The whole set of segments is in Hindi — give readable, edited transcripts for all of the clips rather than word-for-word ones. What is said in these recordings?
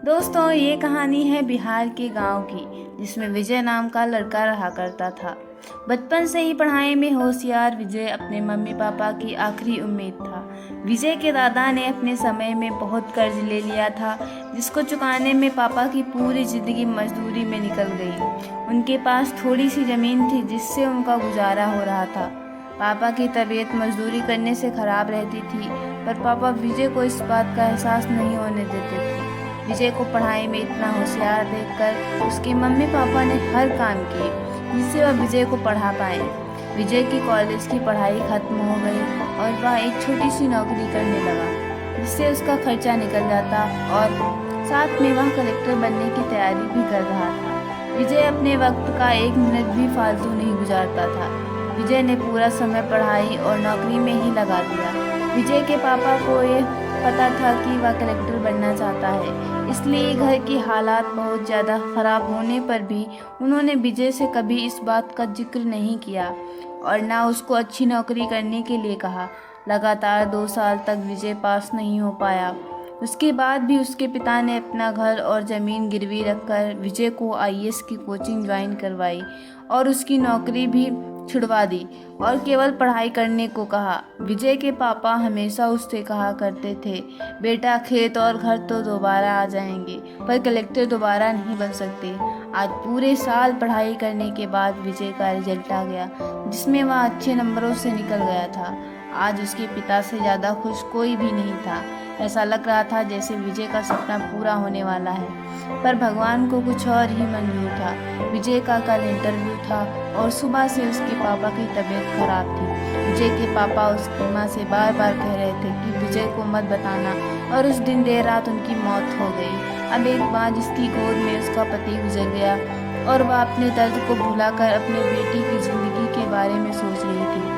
दोस्तों, ये कहानी है बिहार के गांव की, जिसमें विजय नाम का लड़का रहा करता था। बचपन से ही पढ़ाई में होशियार विजय अपने मम्मी पापा की आखिरी उम्मीद था। विजय के दादा ने अपने समय में बहुत कर्ज ले लिया था, जिसको चुकाने में पापा की पूरी जिंदगी मजदूरी में निकल गई। उनके पास थोड़ी सी ज़मीन थी, जिससे उनका गुजारा हो रहा था। पापा की तबीयत मजदूरी करने से ख़राब रहती थी, पर पापा विजय को इस बात का एहसास नहीं होने देते थे। विजय को पढ़ाई में इतना होशियार देखकर उसके मम्मी पापा ने हर काम किए जिससे वह विजय को पढ़ा पाए। विजय की कॉलेज की पढ़ाई खत्म हो गई और वह एक छोटी सी नौकरी करने लगा, जिससे उसका खर्चा निकल जाता और साथ में वह कलेक्टर बनने की तैयारी भी कर रहा था। विजय अपने वक्त का एक मिनट भी फालतू नहीं गुजारता था। विजय ने पूरा समय पढ़ाई और नौकरी में ही लगा दिया। विजय के पापा को ये पता था कि वह कलेक्टर बनना चाहता है, इसलिए घर की हालात बहुत ज़्यादा ख़राब होने पर भी उन्होंने विजय से कभी इस बात का जिक्र नहीं किया और ना उसको अच्छी नौकरी करने के लिए कहा। लगातार 2 साल तक विजय पास नहीं हो पाया। उसके बाद भी उसके पिता ने अपना घर और ज़मीन गिरवी रखकर विजय को आईएएस की कोचिंग ज्वाइन करवाई और उसकी नौकरी भी छुड़वा दी और केवल पढ़ाई करने को कहा। विजय के पापा हमेशा उससे कहा करते थे, बेटा खेत और घर तो दोबारा आ जाएंगे, पर कलेक्टर दोबारा नहीं बन सकते। आज पूरे साल पढ़ाई करने के बाद विजय का रिजल्ट आ गया, जिसमें वह अच्छे नंबरों से निकल गया था। आज उसके पिता से ज़्यादा खुश कोई भी नहीं था। ऐसा लग रहा था जैसे विजय का सपना पूरा होने वाला है, पर भगवान को कुछ और ही मंजूर था। विजय का कल इंटरव्यू था और सुबह से उसके पापा की तबीयत खराब थी। विजय के पापा उसकी माँ से बार बार कह रहे थे कि विजय को मत बताना, और उस दिन देर रात उनकी मौत हो गई। अब एक माँ जिसकी गोद में उसका पति गुजर गया और वह अपने दर्द को भुलाकर अपने बेटी की ज़िंदगी के बारे में सोच रही थी।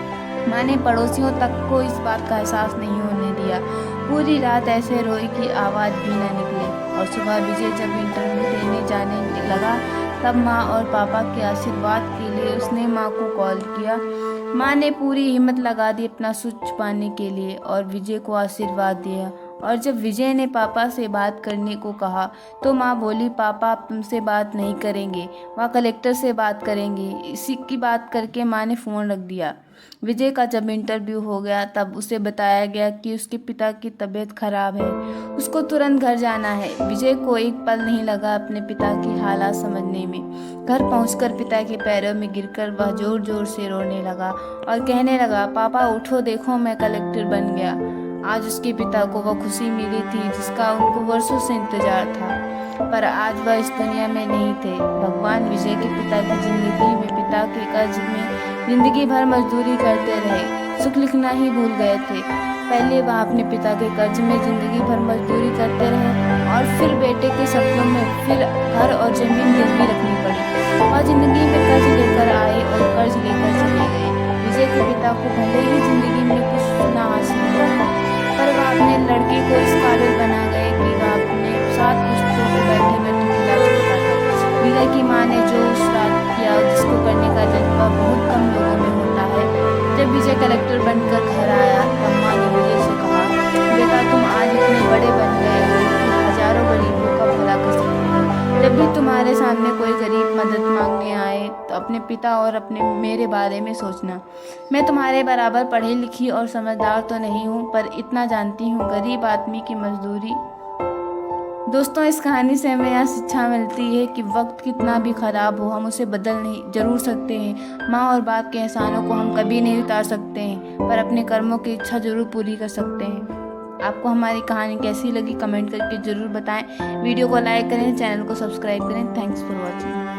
माँ ने पड़ोसियों तक को इस बात का एहसास नहीं होने दिया। पूरी रात ऐसे रोई कि आवाज़ भी न निकली, और सुबह विजय जब इंटरव्यू देने जाने लगा तब माँ और पापा के आशीर्वाद के लिए उसने माँ को कॉल किया। माँ ने पूरी हिम्मत लगा दी अपना सुख छुपाने के लिए और विजय को आशीर्वाद दिया। और जब विजय ने पापा से बात करने को कहा तो माँ बोली, पापा आप तुमसे बात नहीं करेंगे, वह कलेक्टर से बात करेंगे। इसी की बात करके माँ ने फ़ोन रख दिया। विजय का जब इंटरव्यू हो गया तब उसे बताया गया कि उसके पिता की तबीयत खराब है, उसको तुरंत घर जाना है। विजय को एक पल नहीं लगा अपने पिता की हालात समझने में। घर पहुंचकर पिता के पैरों में गिरकर वह जोर जोर से रोने लगा और कहने लगा, पापा उठो, देखो मैं कलेक्टर बन गया। आज उसके पिता को वह खुशी मिली थी जिसका उनको वर्षों से इंतजार था, पर आज वह इस दुनिया में नहीं थे। भगवान विजय के पिता की जिंदगी में पिता के कर्ज में जिंदगी भर मजदूरी करते रहे, सुख लिखना ही भूल गए थे। पहले वह अपने पिता के कर्ज में जिंदगी भर मजदूरी करते रहे और फिर बेटे के सपनों में फिर घर और जमीन गिरवी रखनी पड़ी। वह जिंदगी में कर्ज लेकर आए और कर्ज लेकर चले गए। विजय के पिता को भले ही जिंदगी में कुछ ना हासिल हुआ, पर वह अपने लड़के को इस काबिल बना गए कि वह अपने 7 पुश्तों को बैठे बैठे खिला सकता था। विजय की माँ ने जो श्राद्ध किया जिसको करने का जज्बा बहुत कम लोगों में होता है। जब विजय कलेक्टर बनकर घर आया तब माँ ने विजय से कहा, बेटा तुम आज इतने बड़े बन गए हो कि हजारों गरीबों का भला कर सकते हो। जब भी तुम्हारे सामने कोई गरीब मदद मांगने आए तो अपने पिता और अपने मेरे बारे में सोचना। मैं तुम्हारे बराबर पढ़ी लिखी और समझदार तो नहीं हूँ, पर इतना जानती हूँ गरीब आदमी की मजदूरी। दोस्तों, इस कहानी से हमें यह शिक्षा मिलती है कि वक्त कितना भी ख़राब हो, हम उसे बदल नहीं जरूर सकते हैं। माँ और बाप के एहसानों को हम कभी नहीं उतार सकते हैं, पर अपने कर्मों की इच्छा जरूर पूरी कर सकते हैं। आपको हमारी कहानी कैसी लगी कमेंट करके ज़रूर बताएं। वीडियो को लाइक करें, चैनल को सब्सक्राइब करें। Thanks for watching.